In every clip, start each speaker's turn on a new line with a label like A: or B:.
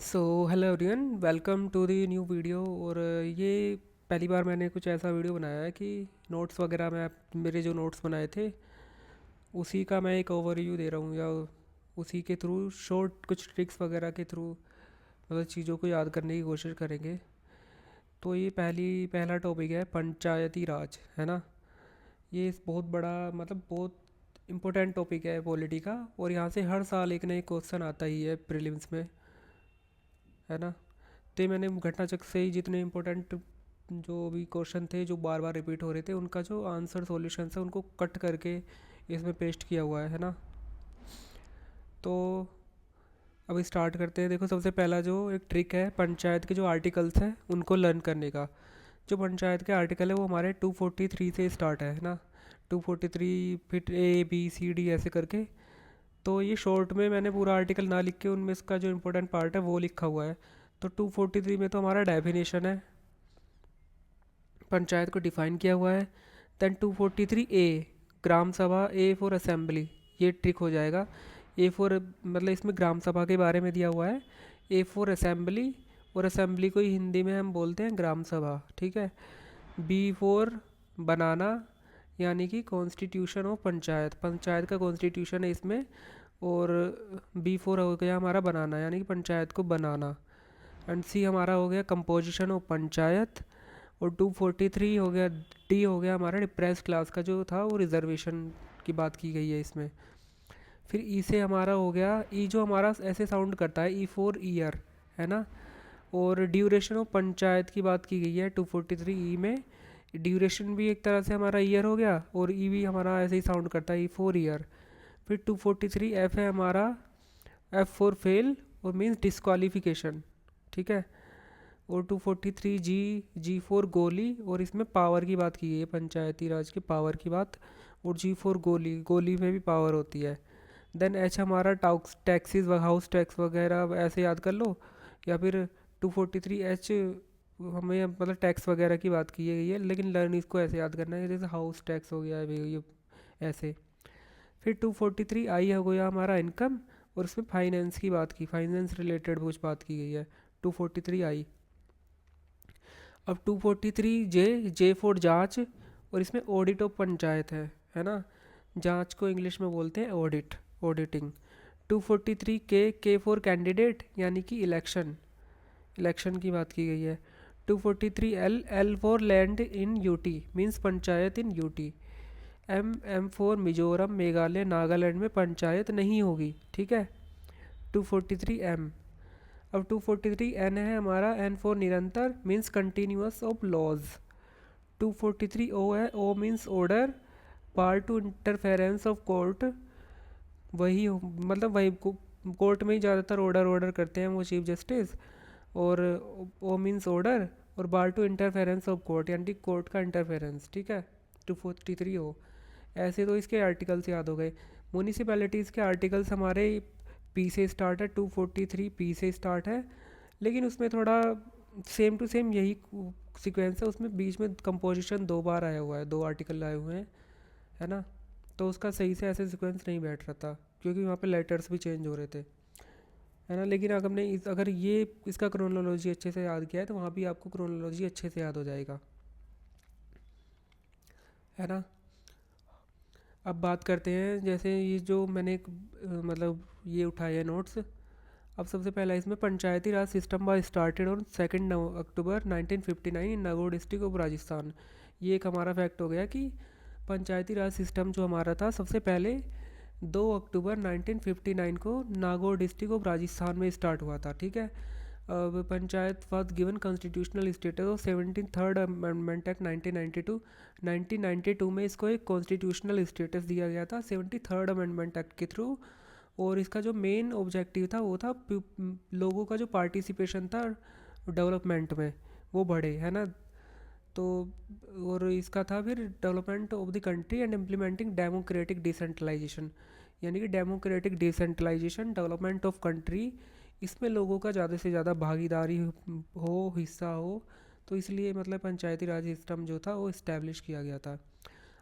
A: So hello everyone, welcome to the new video. और ये पहली बार मैंने कुछ ऐसा वीडियो बनाया है कि नोट्स वगैरह मैं मेरे जो नोट्स बनाए थे उसी का मैं एक ओवरव्यू दे रहा हूँ, या उसी के थ्रू शॉर्ट कुछ ट्रिक्स वगैरह के थ्रू मतलब चीज़ों को याद करने की कोशिश करेंगे। तो ये पहला टॉपिक है पंचायती राज, है ना। ये बहुत बड़ा मतलब बहुत इम्पोर्टेंट टॉपिक है पॉलिटी का, और यहाँ से हर साल एक ना एक क्वेश्चन आता ही है प्रीलिम्स में, है ना। तो ये मैंने घटनाचक्र से ही जितने इम्पोर्टेंट जो भी क्वेश्चन थे जो बार बार रिपीट हो रहे थे उनका जो आंसर सॉल्यूशन है उनको कट करके इसमें पेस्ट किया हुआ है ना। तो अब स्टार्ट करते हैं। देखो, सबसे पहला जो एक ट्रिक है पंचायत के जो आर्टिकल्स हैं उनको लर्न करने का। जो पंचायत के आर्टिकल है वो हमारे 243 से स्टार्ट है ना। 243, फिर ए बी सी डी ऐसे करके। तो ये शॉर्ट में मैंने पूरा आर्टिकल ना लिख के उनमें इसका जो इम्पोर्टेंट पार्ट है वो लिखा हुआ है। तो 243 में तो हमारा डेफिनेशन है, पंचायत को डिफाइन किया हुआ है। देन 243 ए, ग्राम सभा, ए फॉर असेंबली। ये ट्रिक हो जाएगा। ए फॉर मतलब इसमें ग्राम सभा के बारे में दिया हुआ है। ए फॉर असेंबली, और असेंबली को ही हिंदी में हम बोलते हैं ग्राम सभा, ठीक है। बी फॉर बनाना, यानी कि कॉन्स्टिट्यूशन ऑफ पंचायत, पंचायत का कॉन्स्टिट्यूशन है इसमें। और बी फॉर हो गया हमारा बनाना, यानी कि पंचायत को बनाना। एंड सी हमारा हो गया कंपोजिशन ऑफ पंचायत। और 243 हो गया, डी हो गया हमारा डिप्रेस क्लास का जो था वो रिजर्वेशन की बात की गई है इसमें। फिर ई से हमारा हो गया, ई जो हमारा ऐसे साउंड करता है, ई फॉर ईयर, है ना। और ड्यूरेशन ऑफ पंचायत की बात की गई है 243 ई में। ड्यूरेशन भी एक तरह से हमारा ईयर हो गया, और ई भी हमारा ऐसे ही साउंड करता है, ई फॉर ईयर। फिर 243 एफ है हमारा, एफ फॉर फेल और मीन्स डिस्क्वालिफिकेशन, ठीक है। और 243 जी, जी फोर गोली, और इसमें पावर की बात की गई है, पंचायती राज के पावर की बात। और जी फोर गोली, गोली में भी पावर होती है। देन एच हमारा टैक्सीज, हाउस टैक्स वगैरह ऐसे याद कर लो। या फिर 243 एच हमें मतलब टैक्स वगैरह की बात की गई है, लेकिन लर्न इसको ऐसे याद करना है जैसे हाउस टैक्स हो गया है ये ऐसे। फिर 243 आई हो गया हमारा इनकम, और इसमें फाइनेंस की बात की, फाइनेंस रिलेटेड कुछ बात की गई है 243 आई। अब 243 जे, जे फॉर जांच, और इसमें ऑडिट ऑफ पंचायत है ना। जांच को इंग्लिश में बोलते हैं ऑडिट, ऑडिटिंग। 243 के फॉर कैंडिडेट, यानी कि इलेक्शन, इलेक्शन की बात की गई है। 243 L, L for land in UT, means panchayat in UT. M for Mizoram, Meghalaya, Nagaland में पंचायत नहीं होगी, ठीक है। 243 एम। अब 243 एन है हमारा, एन फॉर निरंतर, means continuous of laws. 243 O है, O means order, part to interference of court. मतलब वही कोर्ट में ही ज़्यादातर ऑर्डर ऑर्डर करते हैं वो चीफ जस्टिस। और ओ मीन्स ऑर्डर, और बार टू इंटरफेरेंस ऑफ कोर्ट, यानी कोर्ट का इंटरफेरेंस, ठीक है। 243 ओ। ऐसे तो इसके आर्टिकल्स याद हो गए। म्यूनिसिपैलिटीज़ के आर्टिकल्स हमारे पी से स्टार्ट है, 243 पी से स्टार्ट है। लेकिन उसमें थोड़ा सेम टू सेम यही सीक्वेंस है, उसमें बीच में कंपोजिशन दो बार आया हुआ है, दो आर्टिकल आए हुए हैं, है ना। तो उसका सही से ऐसे सीक्वेंस नहीं बैठ रहा था, क्योंकि वहाँ पे लेटर्स भी चेंज हो रहे थे, है ना। लेकिन अगर हमने अगर ये इसका क्रोनोलॉजी अच्छे से याद किया है तो वहाँ भी आपको क्रोनोलॉजी अच्छे से याद हो जाएगा, है ना। अब बात करते हैं, जैसे ये जो मैंने मतलब ये उठाए हैं नोट्स। अब सबसे पहला इसमें Panchayati Raj system was started on 2 October 1959 in Nagaur district of Rajasthan. ये एक हमारा फैक्ट हो गया कि पंचायती राज सिस्टम जो हमारा था सबसे पहले 2 अक्टूबर 1959 को नागौर डिस्ट्रिक्ट ऑफ राजस्थान में स्टार्ट हुआ था, ठीक है। अब panchayat was given constitutional status of 73rd amendment act 1992। 1992 में इसको एक कॉन्स्टिट्यूशनल स्टेटस दिया गया था 73rd अमेंडमेंट एक्ट के थ्रू। और इसका जो मेन ऑब्जेक्टिव था वो था लोगों का जो पार्टिसिपेशन था डेवलपमेंट में वो बढ़े, है ना। तो और इसका था फिर development of the country and implementing democratic decentralisation, यानी कि democratic decentralisation, development of country. इसमें लोगों का ज़्यादा से ज़्यादा भागीदारी हो, हिस्सा हो। तो इसलिए मतलब पंचायती राज सिस्टम जो था वो इस्टेब्लिश किया गया था।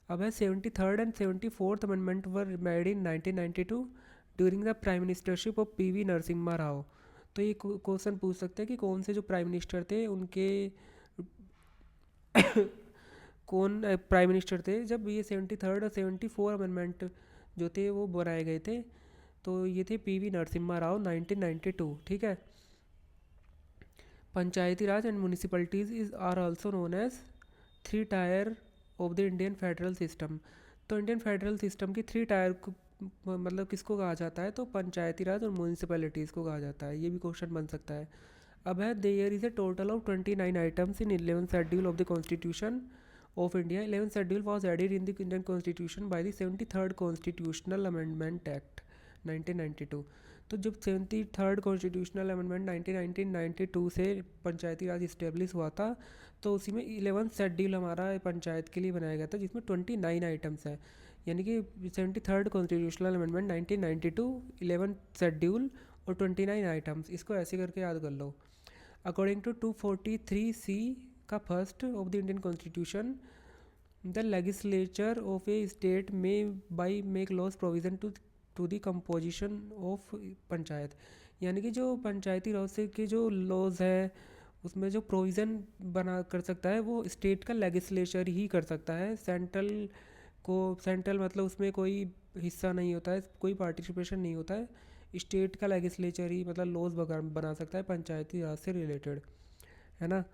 A: अब है 73rd and 74th amendment were made in 1992 during the prime ministership of P V Narasimha Rao. तो ये क्वेश्चन पूछ सकते हैं कि कौन से जो प्राइम मिनिस्टर थे उनके कौन प्राइम मिनिस्टर थे जब ये 73rd और 74 अमेंडमेंट जो थे वो बनाए गए थे। तो ये थे पीवी नरसिम्हा राव 1992। ठीक है। Panchayati Raj and municipalities is are also known as three tier of the Indian federal system. तो इंडियन फेडरल सिस्टम की थ्री टायर को मतलब किसको कहा जाता है, तो पंचायती राज और म्यूनिसिपैलिटीज़ को कहा जाता है। ये भी क्वेश्चन बन सकता है। अब है there is a total of 29 items in 11th schedule of the constitution of India. 11th schedule was added in the Indian constitution by the 73rd constitutional amendment act 1992। तो जब 73rd कॉन्स्टिट्यूशनल अमेंडमेंट 1992 से पंचायती राज establish हुआ था, तो उसी में 11th schedule हमारा पंचायत के लिए बनाया गया था जिसमें 29 आइटम्स हैं। यानी कि 73rd constitutional amendment 1992, 11th schedule और 29 आइटम्स, इसको ऐसे करके याद कर लो। अकॉर्डिंग टू 243C का first of the Indian constitution, the legislature of a state may by make laws provision to the composition of panchayat. यानी कि जो पंचायती राज से के जो लॉज है उसमें जो प्रोविज़न बना कर सकता है वो स्टेट का लेजिस्लेचर ही कर सकता है। सेंट्रल मतलब उसमें कोई हिस्सा नहीं होता है, कोई पार्टिसिपेशन नहीं होता है। स्टेट का लेजिस्लेचर ही मतलब लॉज बना सकता है पंचायती राज से रिलेटेड, है ना।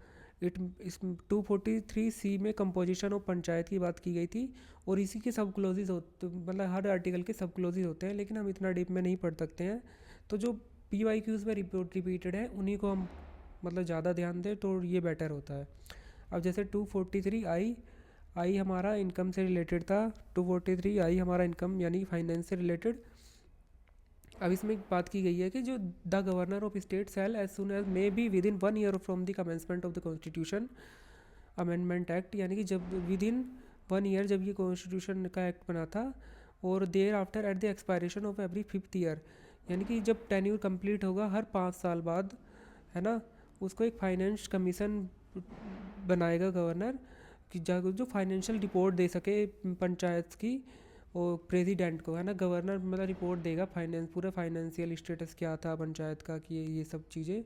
A: इस 243C में कंपोजिशन ऑफ पंचायत की बात की गई थी और इसी के सब क्लोजेज होते मतलब हर आर्टिकल के सब क्लोजेज होते हैं, लेकिन हम इतना डीप में नहीं पढ़ सकते हैं। तो जो PYQs में रिपीटेड है उन्हीं को हम मतलब ज़्यादा ध्यान दें तो ये बेटर होता है। अब जैसे 243 आई हमारा इनकम से रिलेटेड था। 243 आई हमारा इनकम यानी फाइनेंस से रिलेटेड। अब इसमें एक बात की गई है कि जो the governor of state shall as soon as may be within 1 year from the commencement of the constitution amendment act. यानी कि जब विद इन 1 ईयर जब ये कॉन्स्टिट्यूशन का एक्ट बना था और thereafter at the expiration of every 5th year, यानी कि जब टेन्यूर कंप्लीट होगा हर 5 साल बाद, है ना, उसको एक फाइनेंस कमीशन बनाएगा गवर्नर कि जो फाइनेंशियल रिपोर्ट दे सके पंचायत की और प्रेसिडेंट को, है ना। गवर्नर मतलब रिपोर्ट देगा पूरा फाइनेंशियल स्टेटस क्या था पंचायत का कि ये सब चीज़ें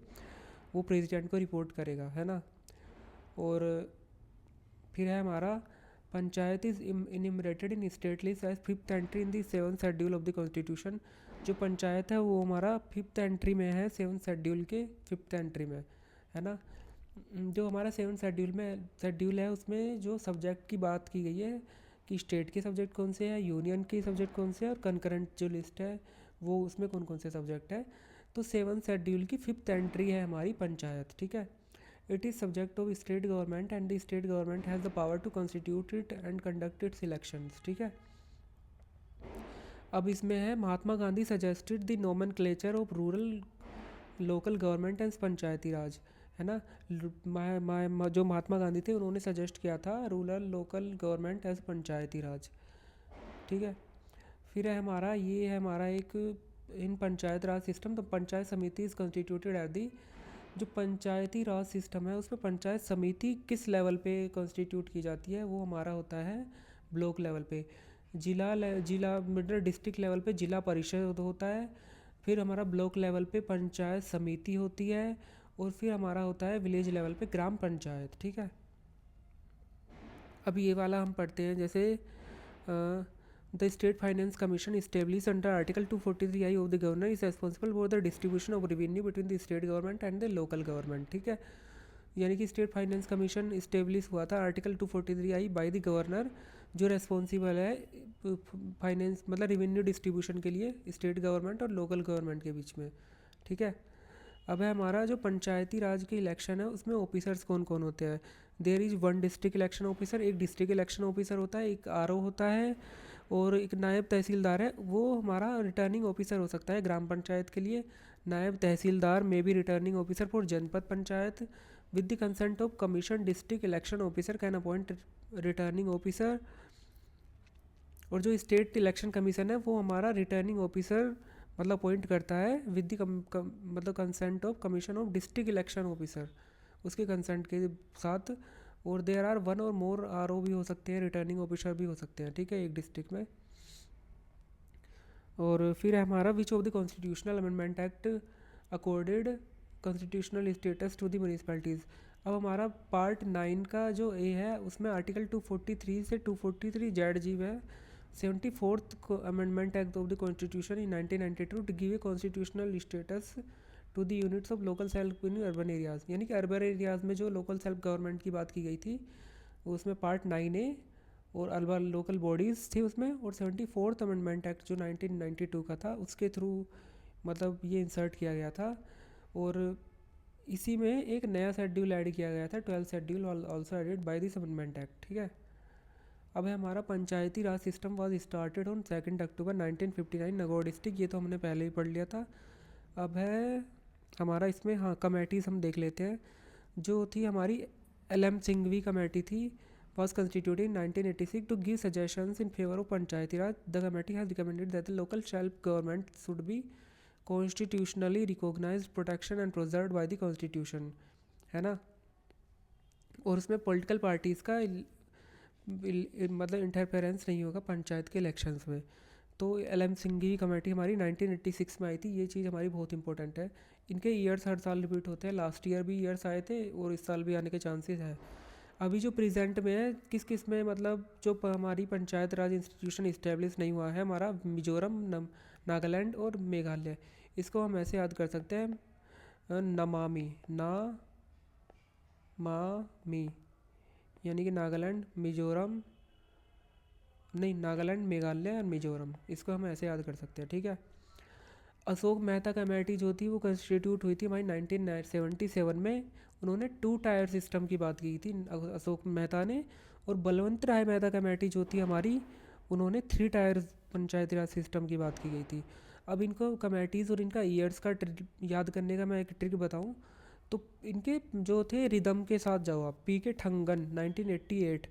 A: वो प्रेसिडेंट को रिपोर्ट करेगा, है ना। और फिर है हमारा panchayat is enumerated in state list as 5th entry in the 7th schedule of the constitution. जो पंचायत है वो हमारा 5th एंट्री में है, 7th शेड्यूल के 5th एंट्री में, है ना। जो हमारा 7th शेड्यूल है उसमें जो सब्जेक्ट की बात की गई है कि स्टेट के सब्जेक्ट कौन से हैं, यूनियन के सब्जेक्ट कौन से हैं और कंकरेंट जो लिस्ट है वो उसमें कौन कौन से सब्जेक्ट है। तो 7th शेड्यूल की 5th एंट्री है हमारी पंचायत। ठीक है। It is subject of state government and the state government has the power to constitute it and conduct its elections. ठीक है। अब इसमें है Mahatma Gandhi suggested the nomenclature of rural local government and Panchayati Raj, है ना। जो महात्मा गांधी थे उन्होंने सजेस्ट किया था रूरल लोकल गवर्नमेंट एज पंचायती राज। ठीक है। फिर है हमारा एक इन पंचायत राज सिस्टम। तो पंचायत समिति इज़ कंस्टिट्यूटेड एट दी, जो पंचायती राज सिस्टम है उसमें पंचायत समिति किस लेवल पे कॉन्स्टिट्यूट की जाती है, वो हमारा होता है ब्लॉक लेवल पे। जिला मतलब डिस्ट्रिक्ट लेवल पे जिला परिषद होता है। फिर हमारा ब्लॉक लेवल पे पंचायत समिति होती है और फिर हमारा होता है विलेज लेवल पे ग्राम पंचायत। ठीक है। अब ये वाला हम पढ़ते हैं जैसे the state finance commission establish under article 243I of the governor is responsible for the distribution of revenue between the state government and the local government. ठीक है। यानी कि स्टेट फाइनेंस कमीशन इस्टेब्लिश हुआ था article 243I by the governor, जो responsible है finance मतलब revenue distribution के लिए स्टेट गवर्नमेंट और लोकल गवर्नमेंट के बीच में। ठीक है। अब है हमारा जो पंचायती राज के इलेक्शन है उसमें ऑफिसर्स कौन कौन होते हैं। There is 1 district election officer, एक डिस्ट्रिक्ट इलेक्शन ऑफिसर होता है, एक RO होता है और एक नायब तहसीलदार है। वो हमारा रिटर्निंग ऑफिसर हो सकता है ग्राम पंचायत के लिए। नायब तहसीलदार में भी रिटर्निंग ऑफिसर फॉर जनपद panchayat with the consent of commission district election officer can appoint returning officer. और जो स्टेट इलेक्शन कमीशन है वो हमारा रिटर्निंग ऑफिसर मतलब अपॉइंट करता है विद द मतलब consent of commission of district election officer, उसके कंसेंट के साथ। और देयर आर 1 और मोर RO भी हो सकते हैं, रिटर्निंग ऑफिसर भी हो सकते हैं। ठीक है, एक डिस्ट्रिक्ट में। और फिर है हमारा which of the constitutional amendment act accorded constitutional status to the municipalities. अब हमारा पार्ट 9 का जो ए है उसमें आर्टिकल 243 से 243 जेड जी है 74th amendment act of the constitution in 1992 to give a constitutional status to the units of local self in urban areas. यानी कि अर्बन एरियाज़ में जो लोकल सेल्फ गवर्नमेंट की बात की गई थी उसमें पार्ट 9A और अर्बन लोकल बॉडीज़ थी उसमें, और 74th अमेंडमेंट एक्ट जो 1992 का था उसके थ्रू मतलब ये इंसर्ट किया गया था। और इसी में एक नया शेड्यूल ऐड किया गया था, 12th schedule also added by this amendment act. ठीक है, अब है हमारा Panchayati Raj system was started on 2 October 1959 Nagaur district. ये तो हमने पहले ही पढ़ लिया था। अब है हमारा इसमें हाँ कमेटीज़ हम देख लेते हैं। जो थी हमारी LM सिंघवी कमेटी थी was constituted in 1986 to give suggestions in favor of Panchayati Raj. The committee has recommended that the local self-government should be constitutionally recognized, protection and preserved by the constitution, है ना। और उसमें political parties का मतलब interference नहीं होगा पंचायत के elections में। तो LM सिंघवी कमेटी हमारी 1986 में आई थी। ये चीज़ हमारी बहुत इंपॉर्टेंट है। इनके ईयर्स हर साल रिपीट होते हैं, लास्ट ईयर भी ईयर्स आए थे और इस साल भी आने के चांसेस है। अभी जो प्रेजेंट में है किस किस में मतलब जो हमारी पंचायत राज इंस्टीट्यूशन इस्टेब्लिश नहीं हुआ है हमारा मिजोरम, नागालैंड और मेघालय। इसको हम ऐसे याद कर सकते हैं नमामि, ना मा मी, यानी कि नागालैंड, मिजोरम नहीं, नागालैंड, मेघालय और मिजोरम, इसको हम ऐसे याद कर सकते हैं। ठीक है, अशोक मेहता कमेटी जो थी वो कंस्टिट्यूट हुई थी हमारी 1977 में। उन्होंने 2 टायर सिस्टम की बात की थी अशोक मेहता ने। और बलवंत राय मेहता कमेटी जो थी हमारी उन्होंने 3 टायर पंचायती राज सिस्टम की बात की गई थी। अब इनको कमेटीज़ और इनका ईयर्स का याद करने का मैं एक ट्रिक बताऊं तो इनके जो थे रिदम के साथ जाओ आप। पी के ठंगन 1988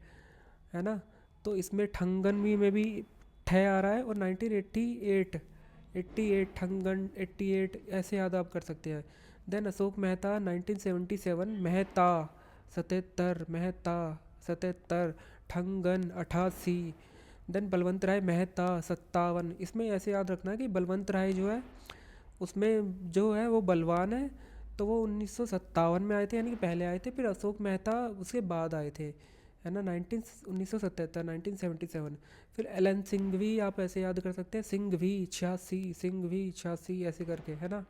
A: है ना, तो इसमें ठंगन में भी ठह आ रहा है और 1988 88 ठंगन 88 ऐसे याद आप कर सकते हैं। देन अशोक मेहता 1977 मेहता 77 मेहता 77 ठंगन 88। देन बलवंत राय मेहता 57। इसमें ऐसे याद रखना कि बलवंत राय जो है उसमें जो है वो बलवान है, तो वो 1957 में आए थे, यानी कि पहले आए थे। फिर अशोक मेहता उसके बाद आए थे, है ना, 1977 1977। फिर LN सिंघवी आप ऐसे याद कर सकते हैं, सिंघवी 86 सिंघवी 86 ऐसे करके, है ना।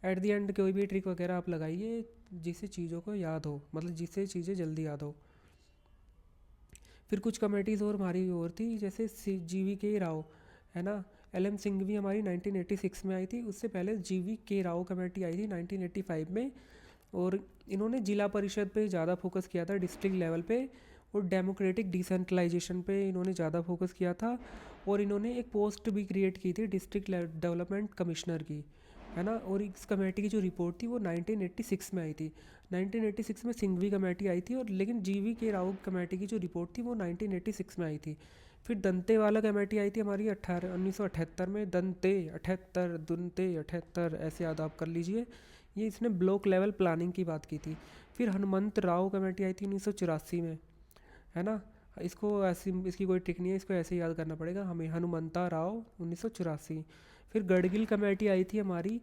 A: एट दी एंड कोई भी ट्रिक वगैरह आप लगाइए जिससे चीज़ों को याद हो, मतलब जिससे चीज़ें जल्दी याद हो। फिर कुछ कमेटीज़ और हमारी और थी, जैसे GVK राव, है ना। LM सिंघवी हमारी 1986 में आई थी, उससे पहले GVK राव कमेटी आई थी 1985 में। और इन्होंने जिला परिषद पे ज़्यादा फोकस किया था, डिस्ट्रिक्ट लेवल पे, और डेमोक्रेटिक डिसेंट्रलाइजेशन पे इन्होंने ज़्यादा फोकस किया था। और इन्होंने एक पोस्ट भी क्रिएट की थी डिस्ट्रिक्ट डेवलपमेंट कमिश्नर की, है ना। और इस कमेटी की जो रिपोर्ट थी वो 1986 में आई थी। 1986 में सिंघवी कमेटी आई थी, और लेकिन GVK राव कमेटी की जो रिपोर्ट थी वो 1986 में आई थी। फिर दंते वाला कमेटी आई थी हमारी 1978 में। दंते 78 दुनते 78 ऐसे याद आप कर लीजिए। ये इसने ब्लॉक लेवल प्लानिंग की बात की थी। फिर हनुमंत राव कमेटी आई थी 1984 में, है ना। इसको ऐसी इसकी कोई ट्रिक नहीं है, इसको ऐसे याद करना पड़ेगा हमें, हनुमंता राव 1984। फिर गढ़गिल कमेटी आई थी हमारी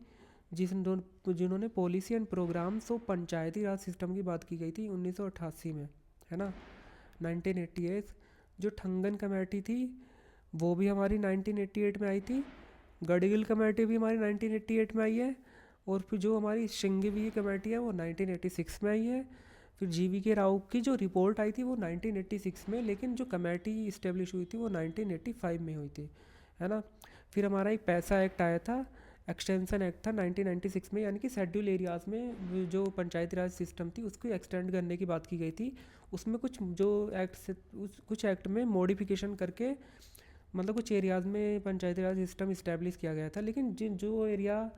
A: जिन्होंने policy and programmes of Panchayati Raj system की बात की गई थी 1988 में, है ना, 1988। जो ठंगन कमेटी थी वो भी हमारी 1988 में आई थी। गढ़गिल कमेटी भी हमारी 1988 में आई है। और फिर जो हमारी सिंघवी कमेटी है वो 1986 में आई है। फिर GVK राव की जो रिपोर्ट आई थी वो 1986 में, लेकिन जो कमेटी इस्टेब्लिश हुई थी वो 1985 में हुई थी, है ना। फिर हमारा एक पैसा एक्ट आया था, एक्सटेंशन एक्ट था 1996 में, यानी कि शेड्यूल एरियाज़ में जो पंचायती राज सिस्टम थी उसको एक्सटेंड करने की बात की गई थी। उसमें कुछ जो एक्ट से कुछ एक्ट में मॉडिफिकेशन करके मतलब कुछ एरियाज़ में पंचायती राज सिस्टम इस्टेब्लिश किया गया था। लेकिन जिन जो एरिया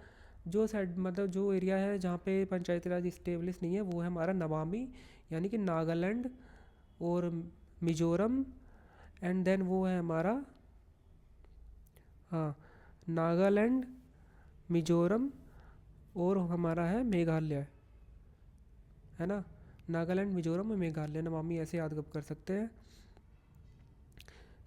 A: जो साइड मतलब जो एरिया है जहाँ पे पंचायती राज इस्टेब्लिश नहीं है वो है हमारा नमामि, यानी कि नागालैंड और मिजोरम। एंड देन वो है हमारा हाँ नागालैंड, मिजोरम और हमारा है मेघालय, है ना। नागालैंड, मिजोरम और मेघालय, नमामि ऐसे याद कर सकते हैं।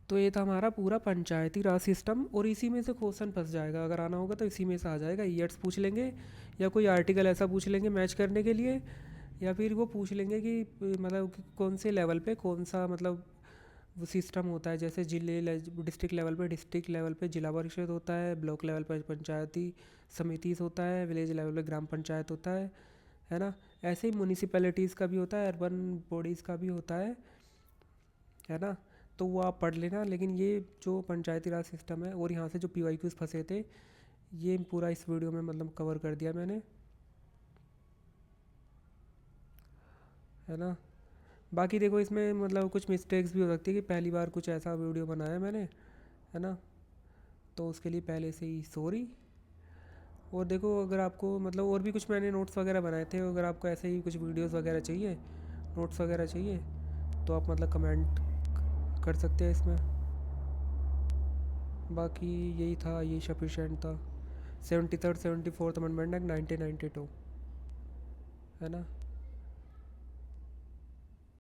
A: तो ये था हमारा पूरा पंचायती राज सिस्टम, और इसी में से क्वेश्चन फंस जाएगा, अगर आना होगा तो इसी में से आ जाएगा। ईयर्स पूछ लेंगे, या कोई आर्टिकल ऐसा पूछ लेंगे मैच करने के लिए, या फिर वो पूछ लेंगे कि मतलब कि कौन से लेवल पे कौन सा मतलब वो सिस्टम होता है। जैसे डिस्ट्रिक्ट लेवल पे जिला परिषद होता है, ब्लॉक लेवल पर पंचायती समिति होता है, विलेज लेवल पे ग्राम पंचायत होता है ना। ऐसे ही म्यूनिसिपैलिटीज़ का भी होता है, अर्बन बॉडीज़ का भी होता है ना। तो वो आप पढ़ लेना। लेकिन ये जो पंचायती राज सिस्टम है, और यहाँ से जो PYQs फंसे थे, ये पूरा इस वीडियो में मतलब कवर कर दिया मैंने, है ना। बाकी देखो इसमें मतलब कुछ मिस्टेक्स भी हो सकती है कि पहली बार कुछ ऐसा वीडियो बनाया मैंने, है ना। तो उसके लिए पहले से ही सॉरी। और देखो अगर आपको मतलब और भी कुछ मैंने नोट्स वगैरह बनाए थे, अगर आपको ऐसे ही कुछ वीडियोस वगैरह चाहिए, नोट्स वगैरह चाहिए, तो आप मतलब कमेंट कर सकते हैं इसमें। बाकी यही था, ये सफिशेंट था। 73rd 74th अमेंडमेंट एक्ट 1992, है ना।